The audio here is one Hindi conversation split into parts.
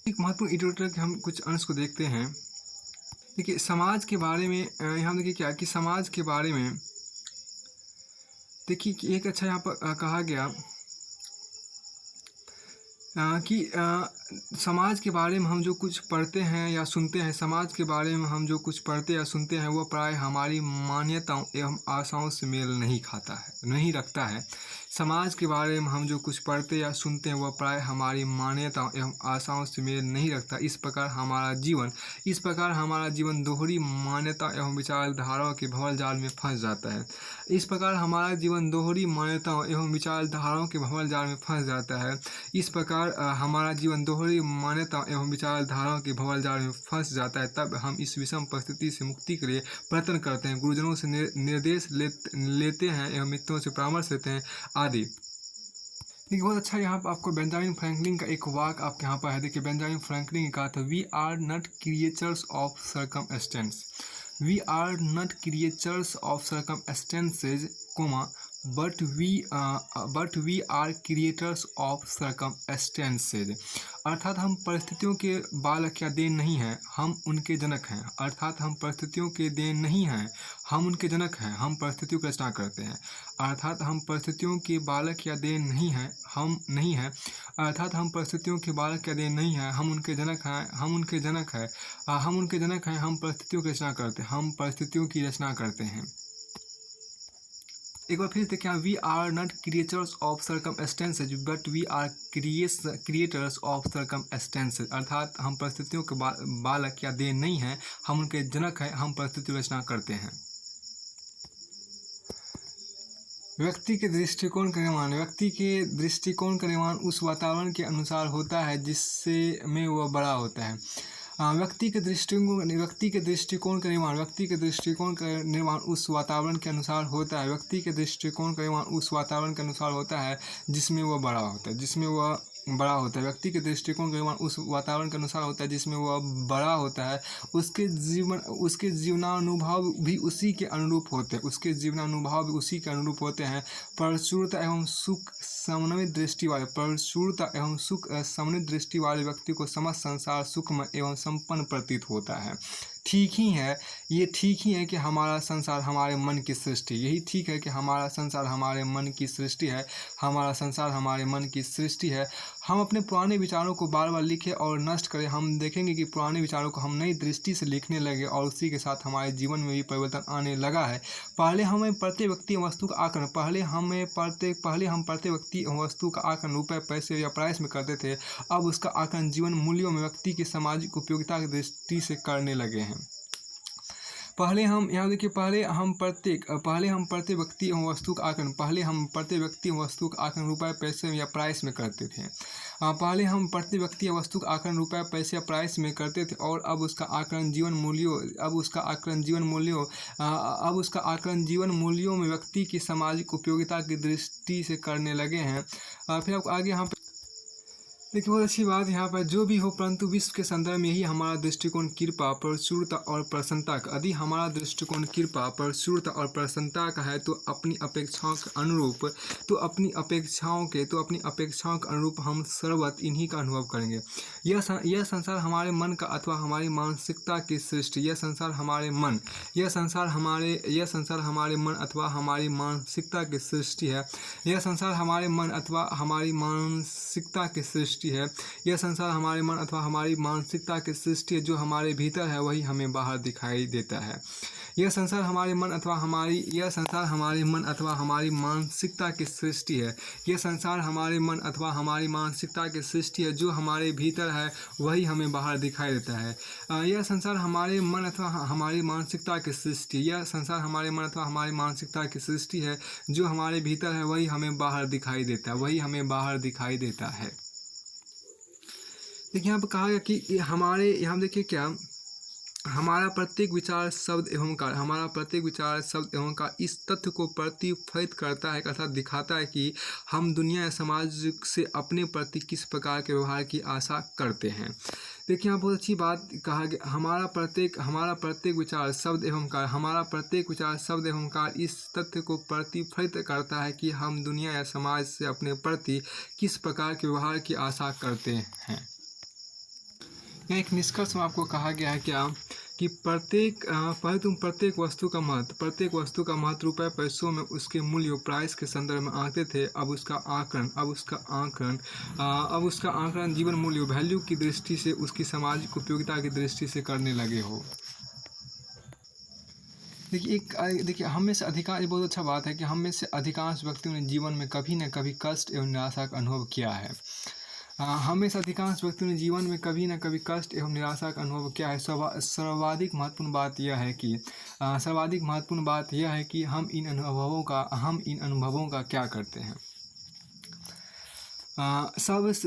एक महत्वपूर्ण इतिवृत्त के हम कुछ अंश को देखते हैं। देखिए समाज के बारे में यहाँ देखिए क्या कि समाज के बारे में देखिए कि एक अच्छा यहाँ पर कहा गया कि समाज के बारे में हम जो कुछ पढ़ते हैं या सुनते हैं, समाज के बारे में हम जो कुछ पढ़ते या सुनते हैं वो प्राय हमारी मान्यताओं एवं आशाओं से मेल नहीं खाता है, नहीं रखता है। समाज के बारे में हम जो कुछ पढ़ते या सुनते हैं वह प्राय हमारी मान्यताओं एवं आशाओं से मेल नहीं रखता। इस प्रकार हमारा जीवन दोहरी मान्यता एवं विचारधाराओं के भंवर जाल में फंस जाता है। इस प्रकार हमारा जीवन दोहरी मान्यताओं एवं विचारधाराओं के भंवर जाल में फंस जाता है। इस प्रकार हमारा जीवन दोहरी मान्यताओं एवं विचारधाराओं के भंवर जाल में फंस जाता है। तब हम इस विषम परिस्थिति से मुक्ति के लिए प्रयत्न करते हैं, गुरुजनों से निर्देश लेते हैं एवं मित्रों से परामर्श लेते हैं आदि। देखिए बहुत अच्छा यहाँ पर आपको बेंजामिन फ्रैंकलिन का एक वाक्य आपके यहाँ पर है। देखिए बेंजामिन फ्रैंकलिन ने कहा था, we are not creatures of circumstance, we are not creatures of circumstances but we are creators of circumstances. अर्थात हम परिस्थितियों के बालक या देन नहीं हैं, हम उनके जनक हैं। अर्थात हम परिस्थितियों के देन नहीं हैं, हम उनके जनक हैं, हम परिस्थितियों की रचना करते हैं। अर्थात हम परिस्थितियों के बालक या देन नहीं हैं, हम नहीं हैं। अर्थात हम परिस्थितियों के बालक या देन नहीं हैं, हम उनके जनक हैं, हम उनके जनक हैं, हम उनके जनक हैं, हम परिस्थितियों की रचना करते हैं, हम परिस्थितियों की रचना करते हैं। एक बार फिर देखिए, we are not creatures of circumstances but we are creators of circumstances. अर्थात हम परिस्थितियों के बालक या देन नहीं हैं, हम उनके जनक हैं, हम परिस्थिति रचना करते हैं। व्यक्ति के दृष्टिकोण का निर्माण उस वातावरण के अनुसार होता है जिससे में वह बड़ा होता है। व्यक्ति के दृष्टिकोण का निर्माण उस वातावरण के अनुसार होता है। व्यक्ति के दृष्टिकोण का निर्माण उस वातावरण के अनुसार होता है जिसमें वह बड़ा होता है, व्यक्ति के दृष्टिकोण का निर्माण उस वातावरण के अनुसार होता है जिसमें वह बड़ा होता है। उसके जीवनानुभव भी उसी के अनुरूप होते हैं। प्रचुरता एवं सुख समन्वित दृष्टि वाले व्यक्ति को समस्त संसार सुखमय एवं संपन्न प्रतीत होता है। ठीक ही है कि हमारा संसार हमारे मन की सृष्टि, यही ठीक है कि हमारा संसार हमारे मन की सृष्टि है। हम अपने पुराने विचारों को बार बार लिखें और नष्ट करें, हम देखेंगे कि पुराने विचारों को हम नई दृष्टि से लिखने लगे और उसी के साथ हमारे जीवन में भी परिवर्तन आने लगा है। पहले हम प्रत्येक व्यक्ति वस्तु का आकलन रुपये पैसे या प्राइस में करते थे, अब उसका आकलन जीवन मूल्यों में व्यक्ति की सामाजिक उपयोगिता की दृष्टि से करने लगे हैं। पहले हम प्रत्येक व्यक्ति एवं वस्तु का आकलन रुपये पैसे या प्राइस में करते थे। पहले हम प्रत्येक व्यक्ति या वस्तु का आकलन रुपये पैसे या प्राइस में करते थे और अब उसका आकलन जीवन मूल्यों में व्यक्ति की सामाजिक उपयोगिता की दृष्टि से करने लगे हैं। फिर आपको आगे यहाँ देखिए बहुत अच्छी बात यहाँ पर, जो भी हो परंतु विश्व के संदर्भ में ही हमारा दृष्टिकोण कृपा, प्रचुरता और प्रसन्नता का, यदि हमारा दृष्टिकोण कृपा, प्रचुरता और प्रसन्नता का है तो अपनी अपेक्षाओं के अनुरूप हम सर्वत्र इन्हीं का अनुभव करेंगे। यह संसार हमारे मन का अथवा हमारी मानसिकता की सृष्टि, यह संसार हमारे मन अथवा हमारी मानसिकता की सृष्टि है। यह संसार हमारे मन अथवा हमारी मानसिकता की सृष्टि है। यह संसार हमारे मन अथवा हमारी मानसिकता की सृष्टि है। जो हमारे भीतर है वही हमें बाहर दिखाई देता है। यह संसार हमारे मन अथवा हमारी मानसिकता की सृष्टि है। यह संसार हमारे मन अथवा हमारी मानसिकता की सृष्टि है। जो हमारे भीतर है वही हमें बाहर दिखाई देता है। यह संसार हमारे मन अथवा हमारी मानसिकता की सृष्टि, यह संसार हमारे मन अथवा हमारी मानसिकता की सृष्टि है। जो हमारे भीतर है वही हमें बाहर दिखाई देता है। देखिए यहाँ पर कहा गया कि हमारे यहाँ देखिए क्या हमारा प्रत्येक विचार शब्द एवं कार्य, हमारा प्रत्येक विचार शब्द एवं कार्य इस तथ्य को प्रतिफलित करता है अर्थात दिखाता है कि हम दुनिया या समाज से अपने प्रति किस प्रकार के व्यवहार की आशा करते हैं। देखिए यहाँ बहुत अच्छी बात कहा गया, हमारा प्रत्येक विचार शब्द एवं कार्य, हमारा प्रत्येक विचार शब्द एवं कार्य इस तथ्य को प्रतिफलित करता है कि हम दुनिया या समाज से अपने प्रति किस प्रकार के व्यवहार की आशा करते हैं। यहाँ एक निष्कर्ष में आपको कहा गया है क्या कि पहले तुम प्रत्येक वस्तु का महत्व रुपये पैसों में उसके मूल्य प्राइस के संदर्भ में आंकते थे। अब उसका आकलन जीवन मूल्य वैल्यू की दृष्टि से, उसकी सामाजिक उपयोगिता की दृष्टि से करने लगे हो। देखिए हम में से अधिकांश, बहुत अच्छा बात है कि हम में से अधिकांश व्यक्तियों ने जीवन में कभी न कभी कष्ट एवं निराशा का अनुभव किया है। हम में से अधिकांश व्यक्तियों ने जीवन में कभी न कभी कष्ट एवं निराशा का अनुभव किया है। सर्वाधिक महत्वपूर्ण बात यह है कि हम इन अनुभवों का क्या करते हैं।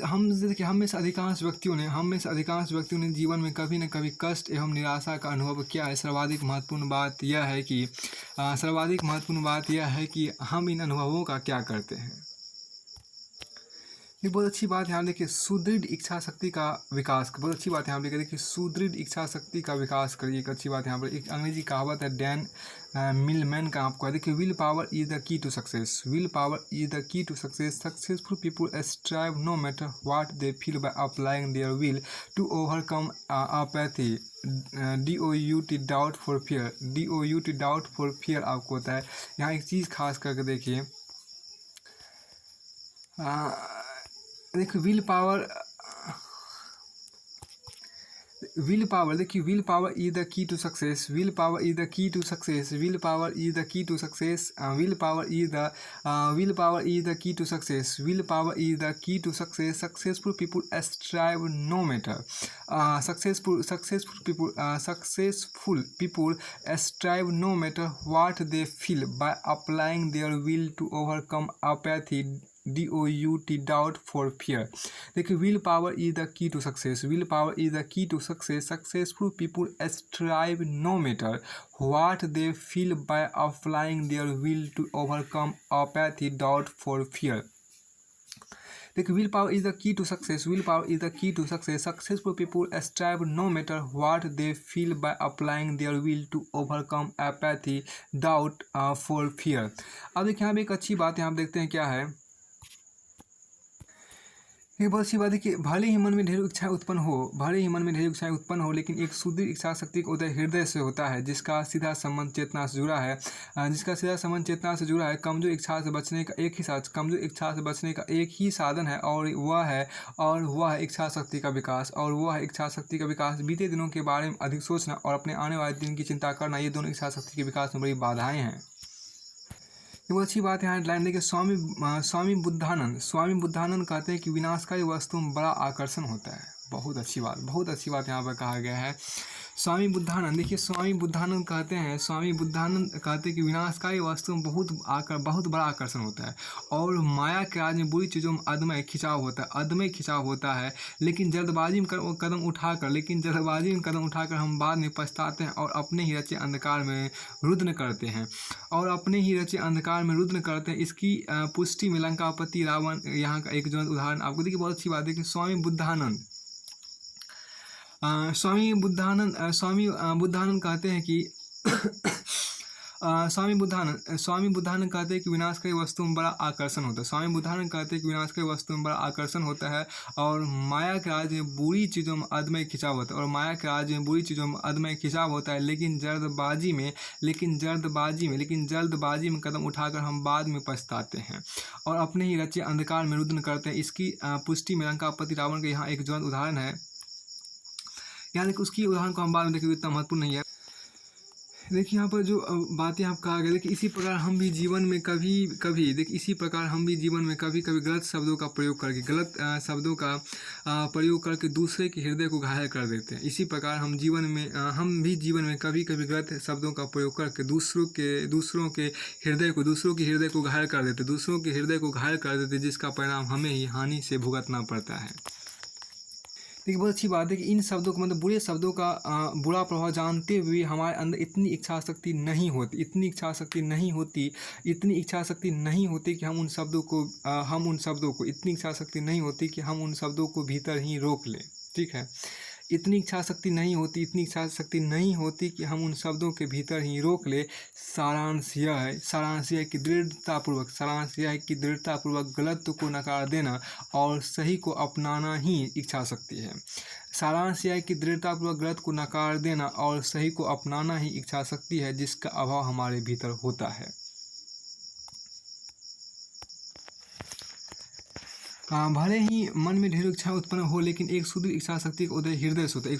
हम में से अधिकांश व्यक्तियों ने जीवन में कभी न कभी कष्ट एवं निराशा का अनुभव किया है। सर्वाधिक महत्वपूर्ण बात यह है कि हम इन अनुभवों का क्या करते हैं। ये बहुत अच्छी बात है। यहाँ देखिए सुदृढ़ इच्छा शक्ति का विकास, बहुत अच्छी बात है। यहाँ देखिए सुदृढ़ इच्छा शक्ति का विकास करिए, एक अच्छी बात है। यहाँ पर एक अंग्रेजी कहावत है डैन मिलमैन का, आपको है देखिए will power is the key to success. Successful people strive no matter what they feel by applying their will to overcome apathy, DOUT doubt for fear आपको होता है। यहाँ एक चीज़ खास करके देखिए, देखिए विल पावर देखिए will power is the key to success. Successful people strive no matter what they feel by applying their will to overcome apathy, DOUT doubt for fear. देखिए will power is the key to success. Successful people strive no matter what they feel by applying their will to overcome apathy, doubt for fear. देखिए will power is the key to success. Successful people strive no matter what they feel by applying their will to overcome apathy, doubt for fear. अब देखिए यहाँ पे एक अच्छी बात है, आप देखते हैं क्या है। ये बहुत अच्छी बात है कि भले ही मन में ढेरों इच्छाएं उत्पन्न हो, लेकिन एक सुदृढ़ इच्छा शक्ति का उदय हृदय से होता है, जिसका सीधा संबंध चेतना से जुड़ा है। कमजोर इच्छा से बचने का एक ही साधन है, और वह है इच्छा शक्ति का विकास। बीते दिनों के बारे में अधिक सोचना और अपने आने वाले दिन की चिंता करना, ये दोनों इच्छा शक्ति के विकास में बड़ी बाधाएं हैं। ये बहुत अच्छी बात है। यहाँ लाइन देखिए स्वामी बुद्धानंद कहते हैं कि विनाशकारी वस्तु में बड़ा आकर्षण होता है। बहुत अच्छी बात यहाँ पर कहा गया है। स्वामी बुद्धानंद कहते हैं कि विनाशकारी वस्तु में बहुत बड़ा आकर्षण होता है, और माया के राज में बुरी चीज़ों में अदम्य खिंचाव होता है। लेकिन जल्दबाजी में कदम उठाकर हम बाद में पछताते हैं और अपने ही रचे अंधकार में रुद्र करते हैं। इसकी पुष्टि में लंकापति रावण यहाँ का एक ज्वलंत उदाहरण आपको देखिए। बहुत अच्छी बात है कि स्वामी बुद्धानंद कहते हैं कि विनाशकारी वस्तु में बड़ा आकर्षण होता है। और माया के राज में बुरी चीज़ों में अदम्य खिंचाव होता है। लेकिन जल्दबाजी में कदम उठाकर हम बाद में पछताते हैं और अपने ही रचे अंधकार में रुदन करते हैं। इसकी पुष्टि में लंकापति रावण का यहाँ एक ज्वलंत उदाहरण है। यहाँ देखिए उसकी उदाहरण को हम बाद में देखेंगे, इतना महत्वपूर्ण नहीं है। देखिए यहाँ पर जो बातें आप कहा गया, देखिए इसी प्रकार हम भी जीवन में कभी गलत शब्दों का प्रयोग करके दूसरे के हृदय को घायल कर देते हैं। इसी प्रकार हम भी जीवन में कभी गलत शब्दों का प्रयोग करके दूसरों के हृदय को घायल कर देते, जिसका परिणाम हमें ही हानि से भुगतना पड़ता है। देखिए बहुत अच्छी बात है कि इन शब्दों को मतलब बुरे शब्दों का बुरा प्रभाव जानते हुए भी हमारे अंदर इतनी इच्छा शक्ति नहीं होती, इतनी इच्छा शक्ति नहीं होती, इतनी इच्छा शक्ति नहीं होती कि हम उन शब्दों को इतनी इच्छा शक्ति नहीं होती कि हम उन शब्दों को भीतर ही रोक लें। ठीक है, इतनी इच्छा शक्ति नहीं होती, इतनी इच्छा शक्ति नहीं होती कि हम उन शब्दों के भीतर ही रोक ले। सारांश यह है कि दृढ़तापूर्वक गलत को नकार देना और सही को अपनाना ही इच्छा शक्ति है। सारांश यह है कि दृढ़तापूर्वक गलत को नकार देना और सही को अपनाना ही इच्छा शक्ति है, जिसका अभाव हमारे भीतर होता है। भले ही मन में ढेरों इच्छा उत्पन्न हो, लेकिन एक सुदृढ़ इच्छा शक्ति का उदय हृदय से होता है।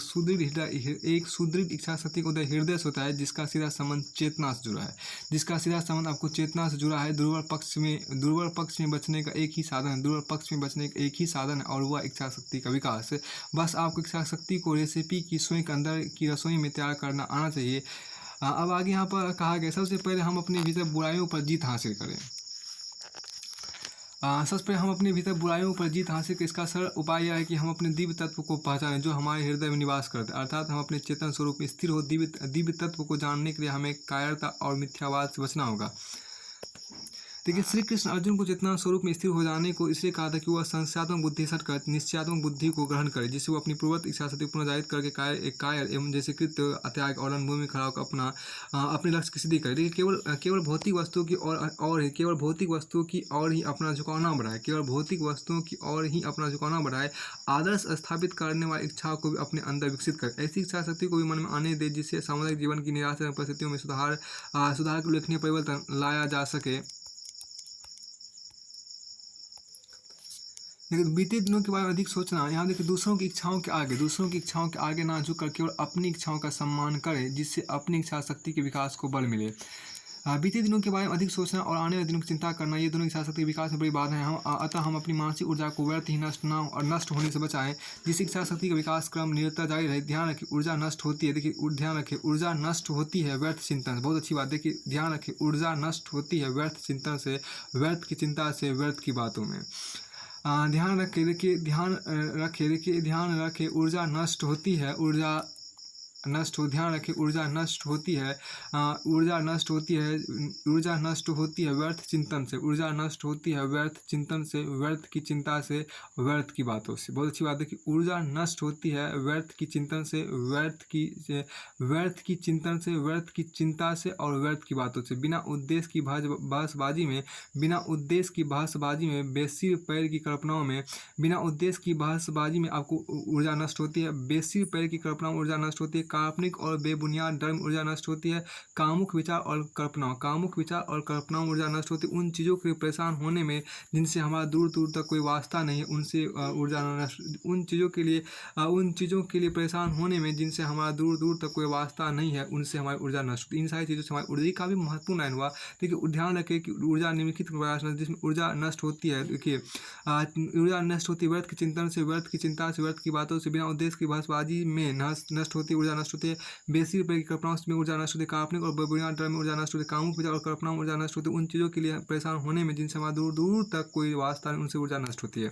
एक सुदृढ़ इच्छा शक्ति का उदय हृदय से होता है, जिसका सीधा संबंध चेतना से जुड़ा है। जिसका सीधा संबंध आपको चेतना से जुड़ा है। दुर्बल पक्ष में बचने का एक ही साधन है, दुर्बल पक्ष में बचने का एक ही साधन है, और वह इच्छा शक्ति का विकास है। बस आपको इच्छा शक्ति को रेसिपी की रसोई के अंदर की रसोई में तैयार करना आना चाहिए। अब आगे यहाँ पर कहा गया, सबसे पहले हम अपने भीतर बुराइयों पर जीत हासिल करें। सबसे पहले हम अपने भीतर बुराइयों पर जीत हासिल कर, इसका सरल उपाय यह है कि हम अपने दिव्य तत्व को पहचानें जो हमारे हृदय में निवास करते हैं, अर्थात हम अपने चेतन स्वरूप में स्थिर हो। दिव्य तत्व को जानने के लिए हमें कायरता और मिथ्यावाद से बचना होगा। देखिए श्री कृष्ण अर्जुन को चेतना स्वरूप में स्थिर हो जाने को इसलिए कहा था कि वह संशयात्मक बुद्धि सट कर निश्चयात्मक बुद्धि को ग्रहण करे, जिससे वो अपनी पूर्वत इच्छा शक्ति पुनर्जागृत करके कायर एवं जैसे कृत त्याग और रणभूमि में खड़ा होकर अपने लक्ष्य की सिद्धि करे। लेकिन केवल भौतिक वस्तुओं की केवल भौतिक वस्तुओं की और ही अपना झुकाव न बढ़ाए, केवल भौतिक वस्तुओं की और ही अपना झुकाव न बढ़ाए, आदर्श स्थापित करने वाली इच्छाओं को भी अपने अंदर विकसित करे। ऐसी इच्छा शक्ति को भी मन में आने दे जिससे सामुदायिक जीवन की निराशा परिस्थितियों में सुधार के उल्लेखनीय परिवर्तन लाया जा सके। लेकिन बीते दिनों के बारे में अधिक सोचना, यहाँ देखिए दूसरों की इच्छाओं के आगे ना झुककर केवल अपनी इच्छाओं का सम्मान करें, जिससे अपनी इच्छा शक्ति के विकास को बल मिले। बीते दिनों के बारे में अधिक सोचना और आने वाले दिनों की चिंता करना, ये दोनों इच्छा शक्ति के विकास में बड़ी बात है। अतः हम अपनी मानसिक ऊर्जा को व्यर्थ ही नष्ट होने से बचाएं, जिससे इच्छा शक्ति का विकास क्रम निरंतर जारी रहे। ध्यान रखें ऊर्जा नष्ट होती है, देखिए ध्यान रखें ऊर्जा नष्ट होती है व्यर्थ चिंतन से। बहुत अच्छी बात, देखिए ध्यान रखें ऊर्जा नष्ट होती है व्यर्थ चिंतन से, व्यर्थ की चिंता से, व्यर्थ की बातों में। ध्यान रखें ऊर्जा नष्ट होती है, ध्यान रखें ऊर्जा नष्ट होती है व्यर्थ चिंतन से, व्यर्थ की चिंता से, व्यर्थ की बातों से। बहुत अच्छी बात है कि ऊर्जा नष्ट होती है व्यर्थ की चिंतन से, व्यर्थ की चिंतन से, व्यर्थ की चिंता से और व्यर्थ की बातों से। बिना उद्देश्य की बहसबाजी में, बेसिर पैर की कल्पनाओं में, बिना उद्देश्य की बहसबाजी में आपको ऊर्जा नष्ट होती है। बेसिर पैर की कल्पनाओं ऊर्जा नष्ट होती है। काल्पनिक और बेबुनियाद डर में ऊर्जा नष्ट होती है। कामुक विचार और कल्पनाओं ऊर्जा नष्ट होती है। उन चीज़ों के परेशान होने में जिनसे हमारा दूर दूर तक कोई वास्ता नहीं है, उनसे ऊर्जा नष्ट, उन चीज़ों के लिए परेशान होने में जिनसे हमारा दूर दूर तक कोई वास्ता नहीं है, उनसे हमारी ऊर्जा नष्ट होती है। इन सारी चीज़ों से हमारी ऊर्जा का भी महत्वपूर्ण लाइन हुआ। देखिए ध्यान रखें कि ऊर्जा निम्नलिखित प्रयास जिसमें ऊर्जा नष्ट होती है। देखिए ऊर्जा नष्ट होती है व्यर्थ की चिंतन से, व्यर्थ की चिंता से, व्यर्थ की बातों से। बिना उद्देश्य की बहसबाजी में नष्ट होती है ऊर्जा नष्ट होती है। बेसिक पैर की कल्पनाओं में ऊर्जा नष्ट होती है। काल्पनिक और बेबुनियाद डर में ऊर्जा नष्ट होती है। कामुक विचार और कल्पनाओं में ऊर्जा नष्ट होती है। उन चीज़ों के लिए परेशान होने में जिनसे हमारा दूर दूर तक कोई वास्ता नहीं, उनसे ऊर्जा नष्ट होती है।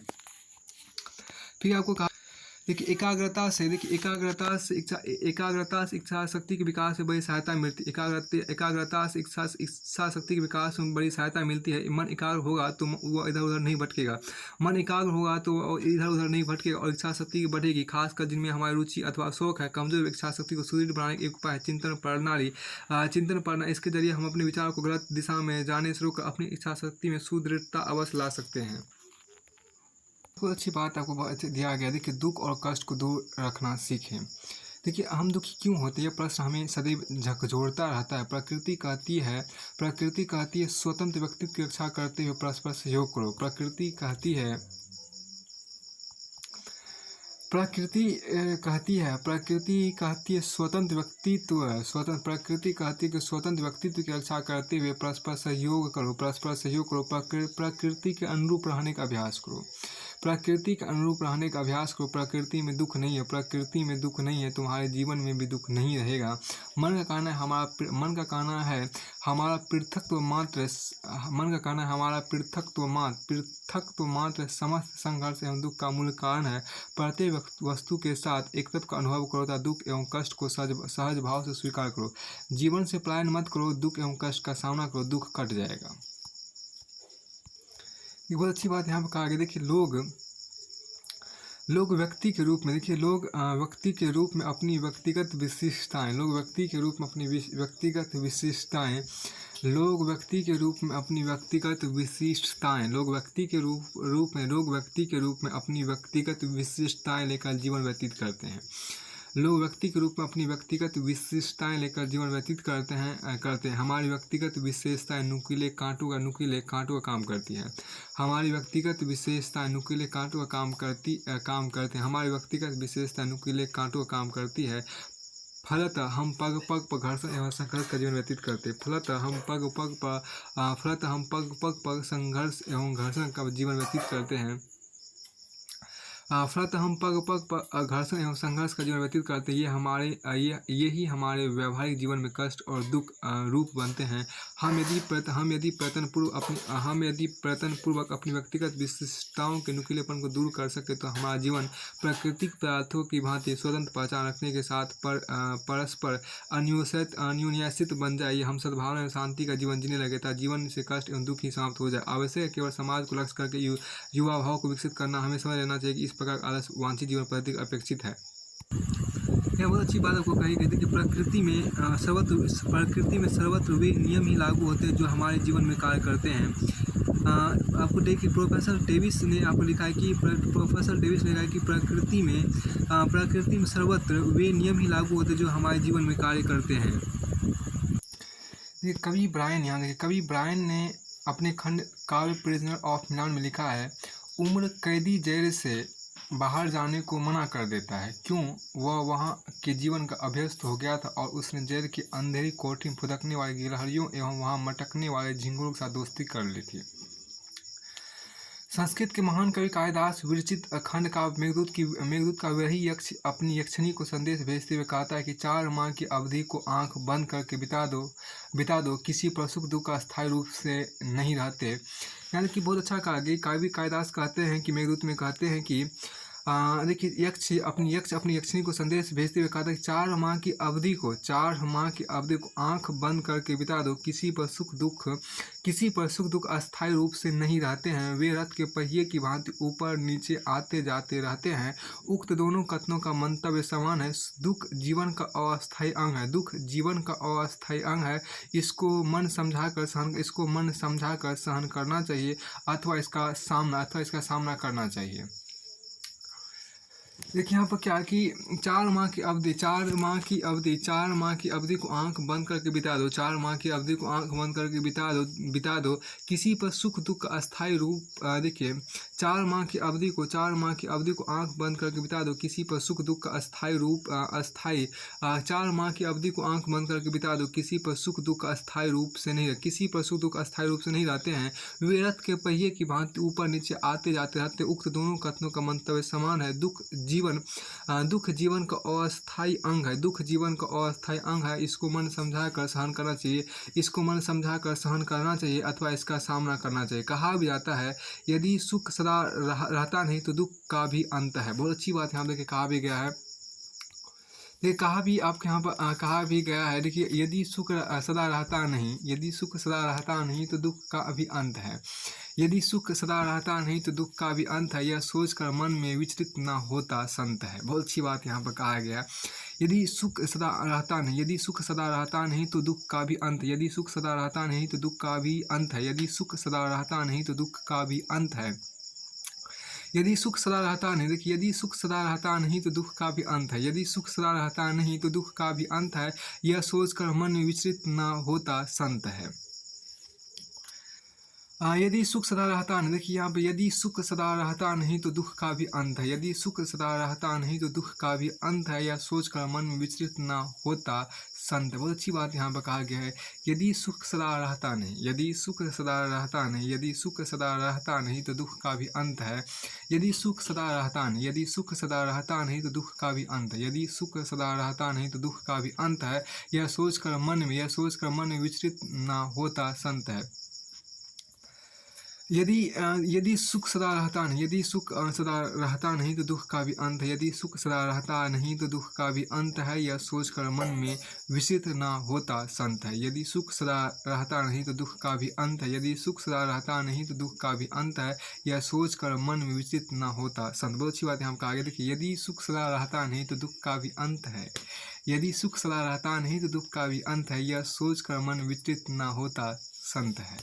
फिर आपको कहा देखिए एकाग्रता से इच्छा शक्ति के विकास में बड़ी सहायता मिलती है। एकाग्रता से इच्छा शक्ति के विकास में बड़ी सहायता मिलती है। मन एकाग्र होगा तो वह इधर उधर नहीं भटकेगा। और इच्छा शक्ति बढ़ेगी, खासकर जिनमें हमारी रुचि अथवा शौक है। कमजोर इच्छा शक्ति को सुदृढ़ बनाने का एक उपाय है चिंतन प्रणाली। इसके जरिए हम अपने विचारों को गलत दिशा में जाने से रोककर अपनी इच्छा शक्ति में सुदृढ़ता अवश्य ला सकते हैं। बहुत अच्छी बात आपको दिया गया। देखिए दुख और कष्ट को दूर रखना सीखें। देखिए हम दुखी क्यों होते हैं, प्रश्न हमें सदैव झकझोरता रहता है। प्रकृति कहती है स्वतंत्र व्यक्तित्व की रक्षा करते हुए परस्पर सहयोग करो। प्रकृति कहती है स्वतंत्र व्यक्तित्व की रक्षा करते हुए परस्पर सहयोग करो। प्रकृति के अनुरूप रहने का अभ्यास करो। प्रकृति के अनुरूप रहने का अभ्यास करो। प्रकृति में दुख नहीं है, प्रकृति में दुख नहीं है, तुम्हारे जीवन में भी दुख नहीं रहेगा। मन का कहना है हमारा पृथकत्व मात्र पृथकत्व मात्र समस्त संघर्ष एवं दुख का मूल कारण है। प्रत्येक वस्तु के साथ एकत्व का अनुभव करो तथा दुख एवं कष्ट को सहज भाव से स्वीकार करो। जीवन से पलायन मत करो, दुख एवं कष्ट का सामना करो, दुख कट जाएगा। ये बहुत अच्छी बात यहाँ पर कहा गया। देखिए लोग व्यक्ति के रूप में व्यक्ति के रूप में अपनी व्यक्तिगत विशेषताएं लोग व्यक्ति के रूप में अपनी व्यक्तिगत विशेषताएं लोग व्यक्ति के रूप में अपनी व्यक्तिगत विशेषताएं लेकर जीवन व्यतीत करते हैं। लोग व्यक्ति के रूप में अपनी व्यक्तिगत विशेषताएं लेकर जीवन व्यतीत करते हैं। हमारी व्यक्तिगत विशेषताएं नुकीले कांटों का काम करती हैं। हमारी व्यक्तिगत विशेषताएं नुकीले कांटों का काम करते हैं। हमारी व्यक्तिगत विशेषताएं नुकीले कांटों का काम करती है। फलतः हम पग पग पर घर्षण एवं संघर्ष का जीवन व्यतीत करते हैं। फलतः हम पग पग संघर्ष एवं घर्षण का जीवन व्यतीत करते हैं। फलतः हम पग पग पर घर्षण एवं संघर्ष का जीवन व्यतीत करते हैं। ये ही हमारे व्यवहारिक जीवन में कष्ट और दुख रूप बनते हैं। हम यदि प्रयत्नपूर्वक अपनी व्यक्तिगत विशिष्टताओं के नुकीलेपन को दूर कर सके तो हमारा जीवन प्राकृतिक पदार्थों की भांति स्वतंत्र पहचान रखने के साथ परस्पर अन्योन्याश्रित बन जाए। हम सद्भावना एवं शांति का जीवन जीने लगे तथा जीवन से कष्ट एवं दुख ही समाप्त हो जाए। आवश्यक है केवल समाज को लक्ष्य करके युवा भाव को विकसित करना। हमें समझ लेना चाहिए कि इस प्रकार आदर्श वांछित जीवन पद्धति अपेक्षित है। यह बहुत अच्छी बात आपको कही गई थी कि प्रकृति में सर्वत्र वे नियम ही लागू होते हैं जो हमारे जीवन में कार्य करते हैं। आपको देखिए प्रोफेसर डेविस ने लिखा है कि प्रकृति में सर्वत्र वे नियम ही लागू होते हैं जो हमारे जीवन में कार्य करते हैं। कवि ब्रायन ने अपने खंड काव्य प्रिजनर ऑफ मिलान में लिखा है, उम्र कैदी जेल से बाहर जाने को मना कर देता है। क्यों? वह वहाँ के जीवन का अभ्यस्त हो गया था और उसने जेल की अंधेरी कोठरी में फुदकने वाले गिलहरियों एवं वहाँ मटकने वाले झिंगुरों के साथ दोस्ती कर ली थी। संस्कृत के महान कवि कालिदास विरचित खंड का मेघदूत का वही यक्ष अपनी यक्षिणी को संदेश भेजते हुए कहता है कि 4 माह की अवधि को आंख बंद करके बिता दो किसी पर सुख दुख अस्थायी रूप से नहीं रहते। यानी कि बहुत अच्छा कहा गया। कवि कालिदास कहते हैं कि मेघदूत में कहते हैं कि देखिए यक्ष अपनी यक्षिणी को संदेश भेजते हुए कहता है कि 4 माह की अवधि को आंख बंद करके बिता दो किसी पर सुख दुख अस्थायी रूप से नहीं रहते हैं। वे रथ के पहिए की भांति ऊपर नीचे आते जाते रहते हैं। उक्त दोनों कथनों का मंतव्य समान है। दुख जीवन का अस्थायी अंग है। इसको मन समझाकर सहन करना चाहिए अथवा इसका सामना करना चाहिए। देखिए यहाँ पर क्या कि 4 माह की अवधि को आंख बंद करके बिता दो। 4 माह की अवधि को आंख बंद करके बिता दो किसी पर सुख दुख का अस्थायी रूप। देखिए 4 माह की अवधि को आंख बंद करके बिता दो किसी पर सुख दुख का अस्थायी रूप 4 माह की अवधि को आंख बंद करके बिता दो किसी पर सुख दुख अस्थायी रूप से नहीं रहते हैं। वे रथ के पहिए की भांति ऊपर नीचे आते जाते रहते। उक्त दोनों कथनों का मंतव्य समान है। दुख जीवन का अस्थायी अंग है। इसको मन समझाकर सहन करना चाहिए अथवा इसका सामना करना चाहिए। कहा भी जाता है यदि सुख सदा रहता नहीं तो दुख का भी अंत है। बहुत अच्छी बात यहाँ देखिए कहा भी गया है। ये कहा भी गया है। देखिए यदि सुख सदा रहता नहीं तो दुख का भी अंत है। यदि सुख सदा रहता नहीं तो दुख का भी अंत है। यह सोचकर मन में विचलित न होता संत है। बहुत अच्छी बात यहाँ पर कहा गया। यदि सुख सदा रहता नहीं तो दुख का भी अंत। यदि सुख सदा रहता नहीं तो दुख का भी अंत है। यदि सुख सदा रहता नहीं तो दुख का भी अंत है। यदि सुख सदा रहता नहीं तो दुख का भी अंत है। यदि सुख सदा रहता नहीं तो दुख का भी अंत है। यह सोचकर मन में विचलित न होता संत है। यदि सुख सदा रहता नहीं, देखिए यहाँ पे यदि सुख सदा रहता नहीं तो दुख का भी अंत है। यदि सुख सदा रहता नहीं तो दुख का भी अंत है, यह सोचकर मन में विचलित ना होता संत। बहुत अच्छी बात यहाँ पर कहा गया है। यदि सुख सदा रहता नहीं, यदि सुख सदा रहता नहीं, यदि सुख सदा रहता नहीं तो दुख का भी अंत है। यदि सुख सदा रहता नहीं, यदि सुख सदा रहता नहीं तो दुख का भी अंत है। यदि सुख सदा रहता नहीं तो दुख का भी अंत है, यह सोचकर मन में विचलित ना होता संत है। यदि सुख सदा रहता नहीं, यदि सुख सदा रहता नहीं तो दुख का भी अंत है। यदि सुख सदा रहता नहीं तो दुख का भी अंत है, यह सोचकर मन में विचलित ना होता संत है। यदि सुख सदा रहता नहीं तो दुख का भी अंत है। यदि सुख सदा रहता नहीं तो दुख का भी अंत है, यह सोचकर मन में विचलित ना होता संत। बहुत अच्छी बात है, हम कहा गया। देखिए यदि सुख सदा रहता नहीं तो दुख का भी अंत है। यदि सुख सदा रहता नहीं तो दुख का भी अंत है, यह सोचकर मन विचलित ना होता संत है।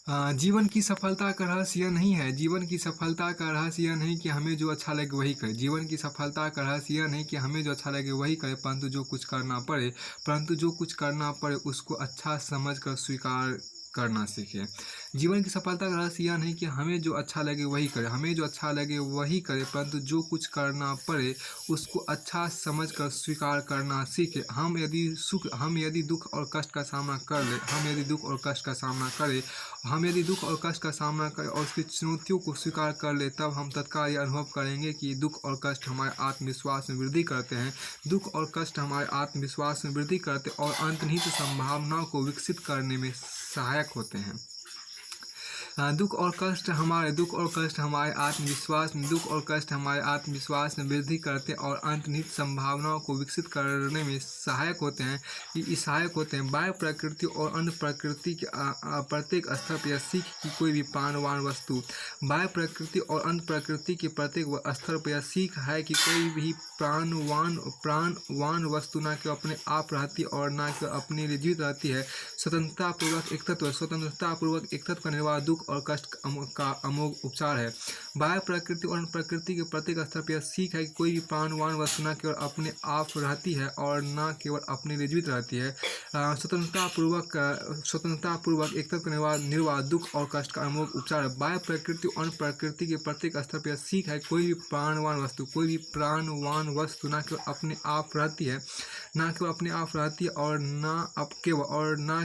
जीवन की सफलता का रहस्य यह नहीं है, जीवन की सफलता का रहस्य यह नहीं कि हमें जो अच्छा लगे वही करें। जीवन की सफलता का रहस्य यह नहीं कि हमें जो अच्छा लगे वही करें, परंतु जो कुछ करना पड़े उसको अच्छा समझकर स्वीकार करना सीखें। जीवन की सफलता का रहस्य यह नहीं कि हमें जो अच्छा लगे वही करें, परंतु जो कुछ करना पड़े उसको अच्छा समझकर स्वीकार करना सीखें। हम यदि दुख और कष्ट का सामना करें और उसकी चुनौतियों को स्वीकार कर ले, तब हम तत्काल ये अनुभव करेंगे कि दुख और कष्ट हमारे आत्मविश्वास में वृद्धि करते हैं। दुख और कष्ट हमारे आत्मविश्वास में वृद्धि करते और अंतर्निहित संभावनाओं को विकसित करने में सहायक होते हैं। दुख और कष्ट हमारे आत्मविश्वास में वृद्धि करते और अंतर्निहित संभावनाओं को विकसित करने में सहायक होते हैं। बाह्य प्रकृति और अन्य प्रकृति के प्रत्येक स्तर पर यह सीख कि कोई भी प्राणवान वस्तु है कि कोई भी प्राणवान वस्तु न केवल अपने आप रहती और न केवल अपने लिए जीवित रहती है। स्वतंत्रतापूर्वक एक तत्व का निर्वाह दुख और कष्ट का अमोघ उपचार है। बाह्य प्रकृति और प्रकृति के प्रत्येक स्तर पर यह सीख है कि कोई भी प्राणवान वस्तु न केवल अपने आप रहती है और न केवल अपने लिए जीवित रहती है। स्वतंत्रतापूर्वक एक तत्व का निर्वाह दुख और कष्ट का अमोघ उपचार है। बाह्य प्रकृति और प्रकृति के प्रत्येक स्तर पर यह सीख है कोई भी प्राणवान वस्तु न केवल अपने आप रहती है और न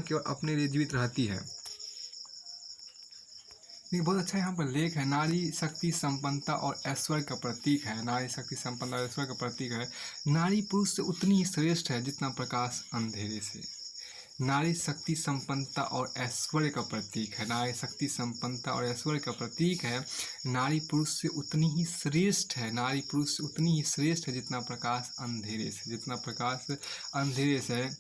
केवल अपने लिए जीवित रहती है। ये बहुत अच्छा यहाँ पर लेख है। नारी शक्ति संपन्नता और ऐश्वर्य का प्रतीक है। नारी पुरुष से उतनी ही श्रेष्ठ है जितना प्रकाश अंधेरे से। नारी शक्ति संपन्नता और ऐश्वर्य का प्रतीक है। नारी पुरुष से उतनी ही श्रेष्ठ है जितना प्रकाश अंधेरे से है।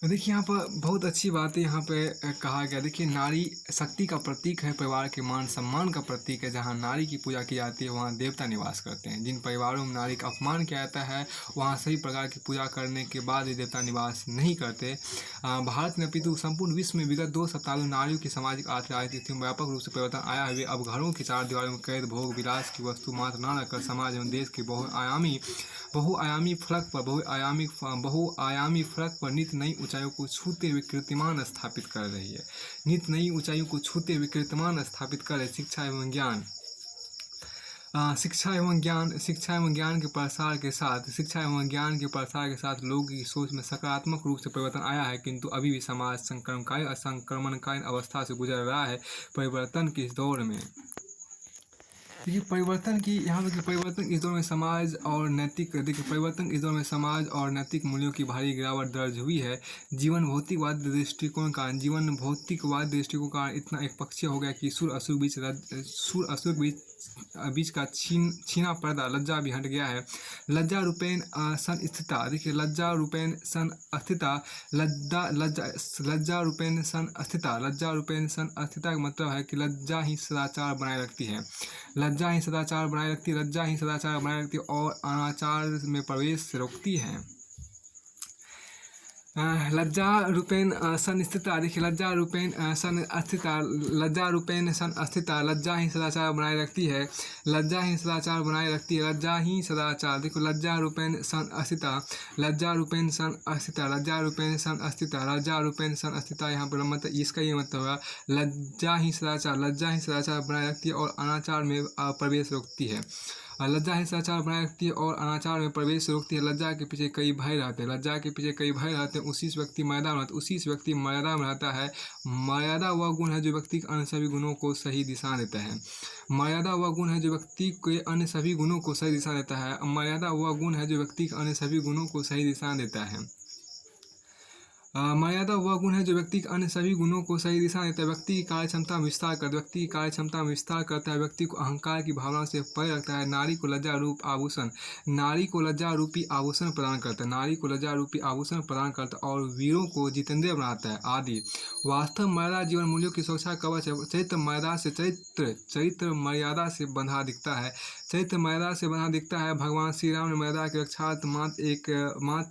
देखिए यहाँ पर बहुत अच्छी बात है यहाँ पे कहा गया। देखिए नारी शक्ति का प्रतीक है, परिवार के मान सम्मान का प्रतीक है। जहाँ नारी की पूजा की जाती है वहाँ देवता निवास करते हैं। जिन परिवारों में नारी का अपमान किया जाता है वहाँ सभी प्रकार की पूजा करने के बाद भी देवता निवास नहीं करते। भारत में अपितु संपूर्ण विश्व में विगत 2 शताब्दी नारियों की सामाजिक आर्थिक राजनीति में व्यापक रूप से परिवर्तन आया है। वे अब घरों की 4 दीवारों में कैद भोग विलास की वस्तु मात्र न रखकर समाज एवं देश के बहुआयामी फलक पर नित्य नई ऊंचाइयों को छूते हुए कीर्तिमान स्थापित कर रही है। शिक्षा एवं ज्ञान के प्रसार के साथ लोगों की सोच में सकारात्मक रूप से परिवर्तन आया है, किंतु अभी भी समाज संक्रमणकालीन अवस्था से गुजर रहा है। परिवर्तन के इस दौर में परिवर्तन इस दौर में समाज और नैतिक मूल्यों की भारी गिरावट दर्ज हुई है। जीवन भौतिकवाद दृष्टिकोण का इतना एक पक्षीय हो गया कि सुर असुर बीच का छीना पर्दा लज्जा भी हट गया है। लज्जा रूपेण संस्थिता का मतलब है कि लज्जा ही सदाचार बनाए रखती है। लज्जा ही सदाचार बनाए रखती है और अनाचार में प्रवेश से रोकती है। लज्जा रूपेण संस्थिता। देखिए लज्जा रूपेण संस्थिता, लज्जा रूपेण संस्थिता, लज्जा ही सदाचार बनाए रखती है, लज्जा ही सदाचार बनाए रखती है, लज्जा ही सदाचार। देखो लज्जा रूपेण संस्थिता, लज्जा रूपेण संस्थिता, लज्जा रूपेण संस्थिता, लज्जा रूपेण संस्थिता। यहाँ पर मतलब इसका ये मतलब होगा लज्जा ही सदाचार, लज्जा ही सदाचार बनाए रखती है और अनाचार में प्रवेश रोकती है। लज्जा ही सदाचार बनाए रखती है और अनाचार में प्रवेश रोकती है। लज्जा के पीछे कई भय रहते हैं, लज्जा के पीछे कई भय रहते हैं। उसी से व्यक्ति मर्यादा में रहता है, उसी से व्यक्ति मर्यादा में रहता है। मर्यादा वह गुण है जो व्यक्ति के अन्य सभी गुणों को सही दिशा देता है। मर्यादा वह गुण है जो व्यक्ति के अन्य सभी गुणों को सही दिशा देता है। मर्यादा वह गुण है जो व्यक्ति के अन्य सभी गुणों को सही दिशा देता है। मर्यादा वह गुण है जो व्यक्ति के अन्य सभी गुणों को सही दिशा देता है। व्यक्ति की कार्य क्षमता में विस्तार करता है, व्यक्ति की कार्य क्षमता में विस्तार करता है, व्यक्ति को अहंकार की भावना से परे रखता है। नारी को लज्जा रूप आभूषण, नारी को लज्जा रूपी आभूषण प्रदान करता है, नारी को लज्जा रूपी आभूषण प्रदान करता है और वीरों को जितेंद्रिय बनाता है आदि। वास्तव मर्यादा जीवन मूल्यों की सुरक्षा कवच है। चरित्र मर्यादा से चरित्र मर्यादा से बंधा दिखता है, चरित्र मर्यादा से बंधा दिखता है। भगवान श्री राम ने मर्यादा की रक्षा मात्र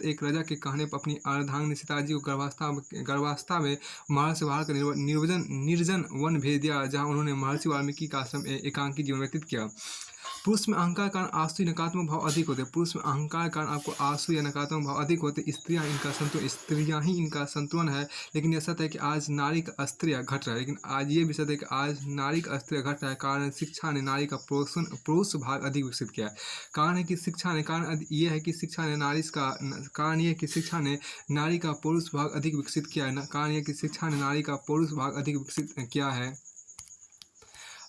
एक रजा के कहने पर अपनी अर्धांगिनी सीता जी को गर्भावस्था में महल से बाहर कर निर्जन वन भेज दिया, जहाँ उन्होंने महर्षि वाल्मीकि का आश्रम एकांकी जीवन व्यतीत किया। पुरुष में अहंकार कारण आसु नकारात्मक भाव अधिक होते हैं, पुरुष में अहंकार कारण आपको आसु या नकारात्मक भाव अधिक होते हैं। स्त्रियाँ ही इनका संतुलन है। लेकिन यह सत्य है कि आज नारी का अस्त्रिया घट रहा है, लेकिन आज ये भी सत्य है कि आज नारी का अस्त्रिया घट रहा है। कारण शिक्षा ने नारी का पुरुष भाग अधिक विकसित किया है। कारण है कि शिक्षा ने कारण ये है कि शिक्षा ने नारी का कारण ये है कि शिक्षा ने नारी का पुरुष भाग अधिक विकसित किया है। कारण यह कि शिक्षा ने नारी का पुरुष भाग अधिक विकसित किया है।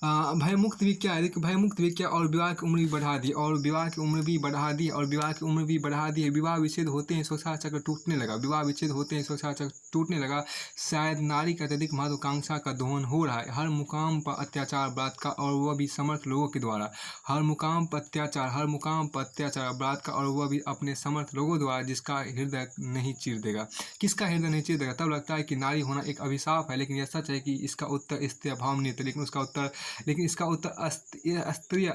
भयमुक्त भी क्या है, देखिए भयमुक्त भी क्या और विवाह की उम्र भी बढ़ा दी, और विवाह की उम्र भी बढ़ा दी, और विवाह की उम्र भी बढ़ा दी है। विवाह विच्छेद होते हैं संसार चक्र टूटने लगा, विवाह विच्छेद होते हैं संसार चक्र टूटने लगा। शायद नारी का अत्यधिक महत्वाकांक्षा का दोहन हो रहा है। हर मुकाम पर अत्याचार बलात्कार और वह भी समर्थ लोगों के द्वारा, हर मुकाम पर अत्याचार, हर मुकाम पर अत्याचार बलात्कार और वह भी अपने समर्थ लोगों द्वारा, जिसका हृदय नहीं चीर देगा। किसका हृदय नहीं चीर देगा? तब लगता है कि नारी होना एक अभिशाप है, लेकिन यह सच है कि इसका उत्तर स्त्रीय भाव में नहीं था, लेकिन इसका उत्तर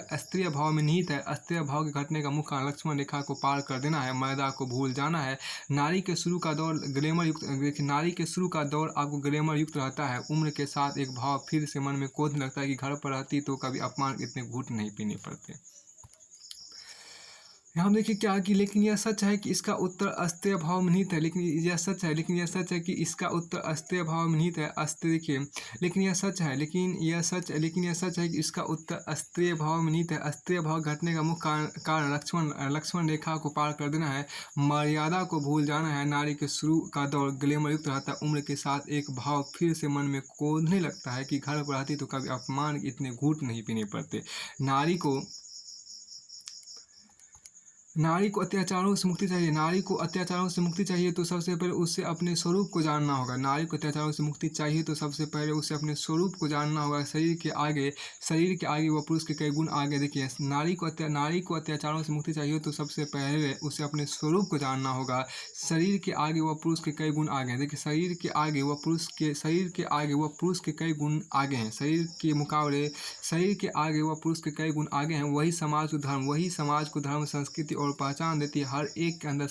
अस्त्रीय भाव में निहित है। अस्त्रीय भाव के घटने का मुख्य कारण लक्ष्मण रेखा को पार कर देना है, मर्यादा को भूल जाना है। नारी के शुरू का दौर ग्लैमर युक्त, नारी के शुरू का दौर आपको ग्लैमर युक्त रहता है। उम्र के साथ एक भाव फिर से मन में क्रोध लगता है कि घर पर रहती तो कभी अपमान इतने घूंट नहीं पीने पड़ते। यहाँ देखिए क्या कि लेकिन यह सच है कि इसका उत्तर अस्त्रीय भाव में निहित है, लेकिन यह सच है कि इसका उत्तर अस्त्रीय भाव में निहित है। देखिए लेकिन यह सच है कि इसका उत्तर अस्त्रीय भाव में निहित है। अस्त्रीय भाव घटने का मुख्य कारण लक्ष्मण रेखा को पार कर देना है, मर्यादा को भूल जाना है। नारी के शुरू का दौर ग्लैमर युक्त रहता है। उम्र के साथ एक भाव फिर से मन में कोंधने लगता है कि घर पर रहती तो कभी अपमान इतने घूंट नहीं पीने पड़ते। नारी को अत्याचारों से मुक्ति चाहिए, नारी को अत्याचारों से मुक्ति चाहिए तो सबसे पहले उसे अपने स्वरूप को जानना होगा। नारी को अत्याचारों से मुक्ति चाहिए तो सबसे पहले उसे अपने स्वरूप को जानना होगा। शरीर के आगे वह पुरुष के कई गुण आगे। देखिए नारी को अत्याचारों से मुक्ति चाहिए तो सबसे पहले उसे अपने स्वरूप को जानना होगा। शरीर के आगे वह पुरुष के कई गुण आगे हैं। देखिए शरीर के आगे वह पुरुष के कई गुण आगे हैं। शरीर के आगे वह पुरुष के कई गुण आगे हैं। वही समाज को धर्म संस्कृति और पहचान देती है। हर एक के अंदर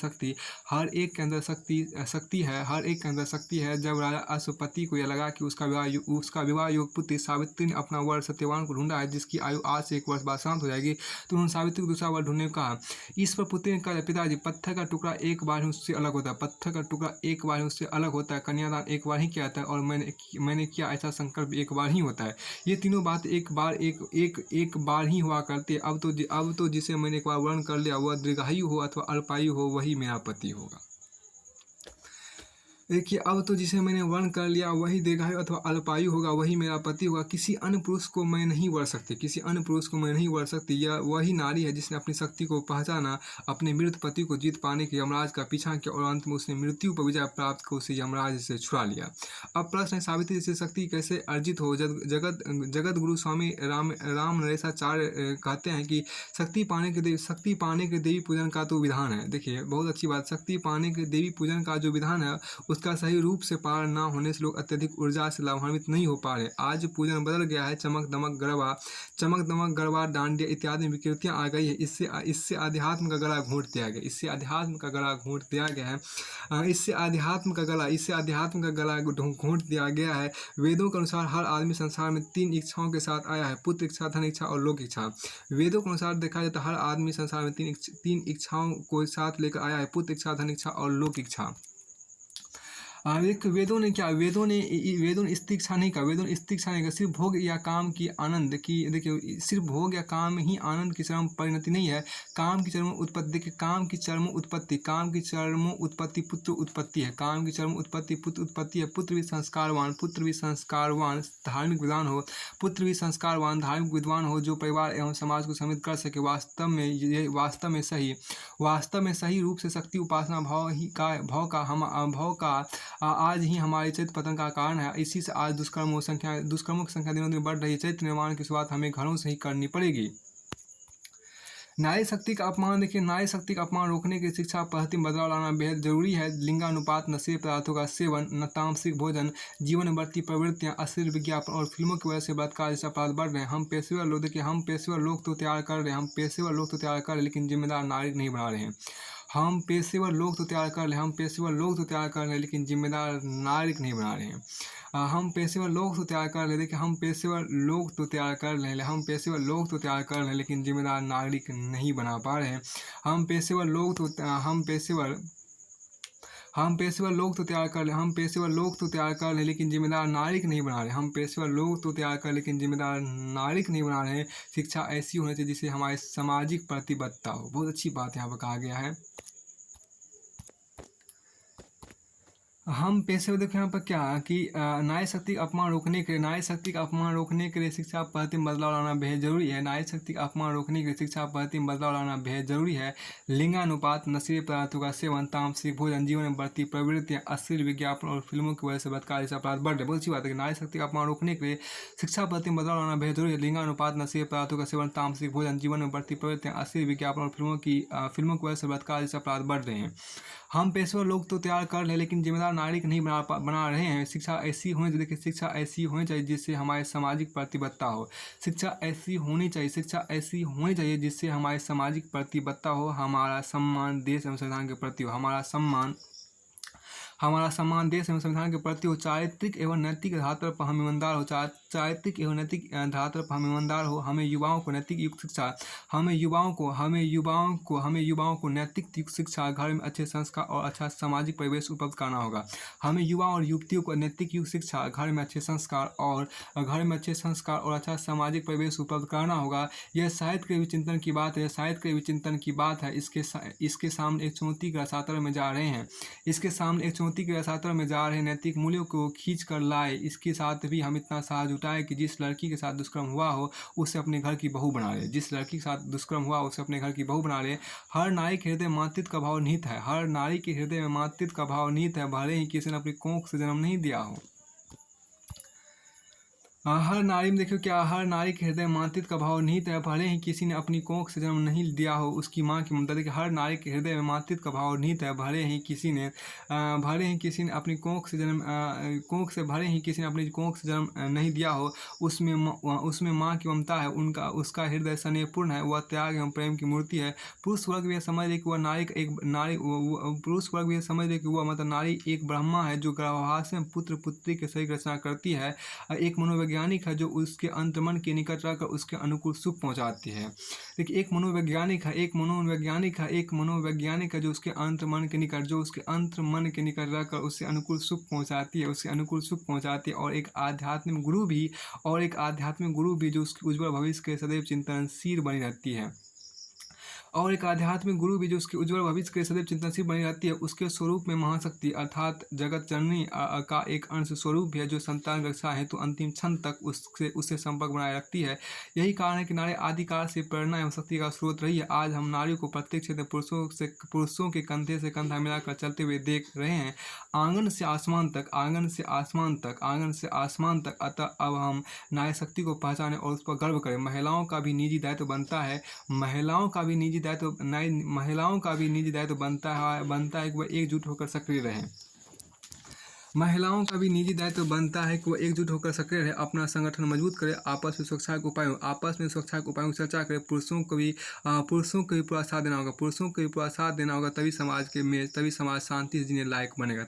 शक्ति है। जब राजा अश्वपति को यह लगा कि उसका विवाह योग्य पुत्री सावित्री ने अपना वर सत्यवान को ढूंढा है, जिसकी आयु आज से 1 वर्ष बाद शांत हो जाएगी, तो उन्होंने सावित्री को दूसरा वर ढूंढने को कहा। इस पर पुत्री ने कहा, पिताजी पत्थर का टुकड़ा एक बार ही उससे अलग होता है, कन्यादान एक बार ही किया जाता है, और मैंने किया ऐसा संकल्प एक बार ही होता है। ये तीनों बातें एक बार ही हुआ करती है। अब तो जिसे मैंने एक बार वर्ण कर लिया वह दीर्घायु हो अथवा अल्पायु हो, वही मेरा पति होगा। देखिए अब तो जिसे मैंने वर्ण कर लिया वही दीर्घायु अथवा अल्पायु होगा, वही मेरा पति होगा। किसी अन्य पुरुष को मैं नहीं वर्ण सकती। यह वही नारी है जिसने अपनी शक्ति को पहचाना, अपने मृत पति को जीत पाने के यमराज का पीछा किया और अंत में उसने मृत्यु पर विजय प्राप्त कर उसे यमराज से छुड़ा लिया। अब प्रश्न है, सावित्री से शक्ति कैसे अर्जित हो? जगत गुरु स्वामी राम नरेशाचार्य कहते हैं कि शक्ति पाने के देवी पूजन का तो विधान है। देखिए बहुत अच्छी बात, शक्ति पाने के देवी पूजन का जो विधान है उसका सही रूप से पालन न होने से लोग अत्यधिक ऊर्जा से लाभान्वित नहीं हो पा रहे। आज पूजन बदल गया है, चमक दमक गरबा डांडिया इत्यादि विकृतियाँ आ गई है। इससे अध्यात्म का गला घोंट दिया गया, इससे अध्यात्म का गला घोंट दिया गया है। इससे अध्यात्म का गला घोंट दिया गया है। वेदों के अनुसार हर आदमी संसार में 3 इच्छाओं के साथ आया है, पुत्र इच्छा, धन इच्छा और लोक इच्छा। वेदों के अनुसार देखा जाए तो हर आदमी संसार में तीन इच्छाओं को साथ लेकर आया है, पुत्र इच्छा, धन इच्छा और लोक इच्छा। एक वेदों ने इसकी इच्छा नहीं कहा, वेदों ने इसकी इच्छा नहीं कहा, सिर्फ भोग या काम की आनंद की, देखिए सिर्फ भोग या काम ही आनंद की चरम परिणति नहीं है। काम की चरम उत्पत्ति, देखिए काम की चरम उत्पत्ति पुत्र उत्पत्ति है। काम की चरम उत्पत्ति पुत्र उत्पत्ति है। पुत्र भी संस्कारवान धार्मिक विद्वान हो, धार्मिक विद्वान हो, जो परिवार एवं समाज को समृद्ध कर सके। वास्तव में सही रूप से शक्ति उपासना भाव का आज ही हमारे चरित्र पतन का कारण है। इसी से आज दुष्कर्मों की संख्या दिनों दिन बढ़ रही है। चरित्र निर्माण की शुरुआत हमें घरों से ही करनी पड़ेगी। नारी शक्ति का अपमान, देखिए नारी शक्ति का अपमान रोकने की शिक्षा पद्धति में बदलाव लाना बेहद जरूरी है। लिंगानुपात, नशीले पदार्थों का सेवन, तामसिक भोजन, जीवन में बढ़ती प्रवृत्तियां, अश्लील विज्ञापन और फिल्मों की वजह से बलात्कार जैसे अपराध बढ़ रहे हैं। हम पेशेवर लोग तो तैयार कर रहे हैं, लेकिन जिम्मेदार नागरिक नहीं बना रहे हैं। हम पेशेवर लोग तो तैयार कर रहे हैं, लेकिन जिम्मेदार नागरिक नहीं बना रहे हैं। हम पेशेवर लोग तो तैयार कर रहे हैं, लेकिन जिम्मेदार नागरिक नहीं बना पा रहे हैं। हम पेशेवर लोग तो तैयार कर रहे हैं, लेकिन जिम्मेदार नागरिक नहीं बना रहे हैं। शिक्षा ऐसी होनी चाहिए जिससे हमारी सामाजिक प्रतिबद्धता हो। बहुत अच्छी बात यहाँ पर कहा गया है। हम पेशेवर, देखो यहाँ पर क्या कि नारी शक्ति का अपमान रोकने के लिए शिक्षा पद्धति में बदलाव लाना बेहद जरूरी है। लिंगानुपात, नशीले पदार्थों का सेवन, तामसिक भोजन, जीवन में बढ़ती प्रवृत्तियां, अश्लील विज्ञापन और फिल्मों की वजह से बलात्कार जैसे अपराध बढ़ रहे। बहुत अच्छी बात है कि नारी शक्ति का अपमान रोकने के लिए शिक्षा पद्धति में बदलाव लाना बेहद जरूरी है। लिंगानुपात, नशीले पदार्थों का सेवन, तामसिक भोजन, जीवन में बढ़ती प्रवृत्तियां, अश्लील विज्ञापन और फिल्मों की वजह से बलात्कार जैसे अपराध बढ़ रहे हैं। हम पेशेवर लोग तो तैयार कर रहे हैं, लेकिन जिम्मेदार नागरिक नहीं बना रहे हैं। शिक्षा ऐसी होनी चाहिए जिससे हमारी सामाजिक प्रतिबद्धता हो। शिक्षा ऐसी होनी चाहिए जिससे हमारी सामाजिक प्रतिबद्धता हो। हमारा सम्मान देश एवं संविधान के प्रति हो। देश एवं संविधान के प्रति हो। चारित्रिक एवं नैतिक आधार पर हम ईमानदार हो। हमें युवाओं को नैतिक युक्त शिक्षा, घर में अच्छे संस्कार और अच्छा सामाजिक परिवेश उपलब्ध कराना होगा। हमें युवाओं और युवतियों को नैतिक युक्त शिक्षा, घर में अच्छे संस्कार और अच्छा सामाजिक परिवेश उपलब्ध कराना होगा। यह साहित्य के विचिंतन की बात है। इसके सामने एक चुनौती के रसातल में जा रहे हैं। नैतिक मूल्यों को खींच कर लाए। इसके साथ भी हम इतना साहस जुटाए कि जिस लड़की के साथ दुष्कर्म हुआ हो उसे अपने घर की बहू बना ले। हर नारी के हृदय में मातृत्व का भाव निहित है, भले ही किसी ने अपनी कोख से जन्म नहीं दिया हो। हर नारी में देखियो क्या, हर नारी के हृदय में मातृत्व का भाव निहित है, भले ही किसी ने अपनी कोख से जन्म नहीं दिया हो। उसकी माँ की ममता, देखिए हर नारी के हृदय में मातृत्व का भाव निहित है, भले ही किसी ने अपनी कोख से जन्म नहीं दिया हो। उसमें माँ की ममता है, उसका हृदय स्नेहपूर्ण है, वह त्याग एवं प्रेम की मूर्ति है। पुरुष वर्ग भी समझ ले कि वह नारी एक ब्रह्मा है जो गर्भाशय में पुत्र पुत्री के शरीर रचना करती है। एक मनोवैज्ञानिक है जो उसके अंतर्मन के निकट रहकर उसके अनुकूल सुख पहुंचाती है। देखिए एक मनोवैज्ञानिक है जो उसके अंतर्मन के निकट रहकर उससे अनुकूल सुख पहुंचाती है। और एक आध्यात्मिक गुरु भी जो उसके उज्ज्वल भविष्य के सदैव चिंतनशील बनी रहती है। उसके स्वरूप में महाशक्ति अर्थात जगत जननी का एक अंश स्वरूप है जो संतान रक्षा हेतु अंतिम क्षण तक उससे संपर्क बनाए रखती है। यही कारण है कि नारी आदिकाल से प्रेरणा एवं शक्ति का स्रोत रही है। आज हम नारियों को प्रत्येक क्षेत्र में पुरुषों के कंधे से कंधा मिलाकर चलते हुए देख रहे हैं, आंगन से आसमान तक। अतः अब हम नारी शक्ति को पहचाने और उस पर गर्व करें। महिलाओं का भी निजी दायित्व बनता है कि वह एकजुट होकर सक्रिय रहें। महिलाओं का भी निजी दायित्व बनता है कि वो एकजुट होकर सक्रिय रहे, अपना संगठन मजबूत करे, आपस में सुरक्षा के उपायों की चर्चा करें। पुरुषों को भी पूरा साथ देना होगा, तभी समाज शांति से जीने लायक बनेगा,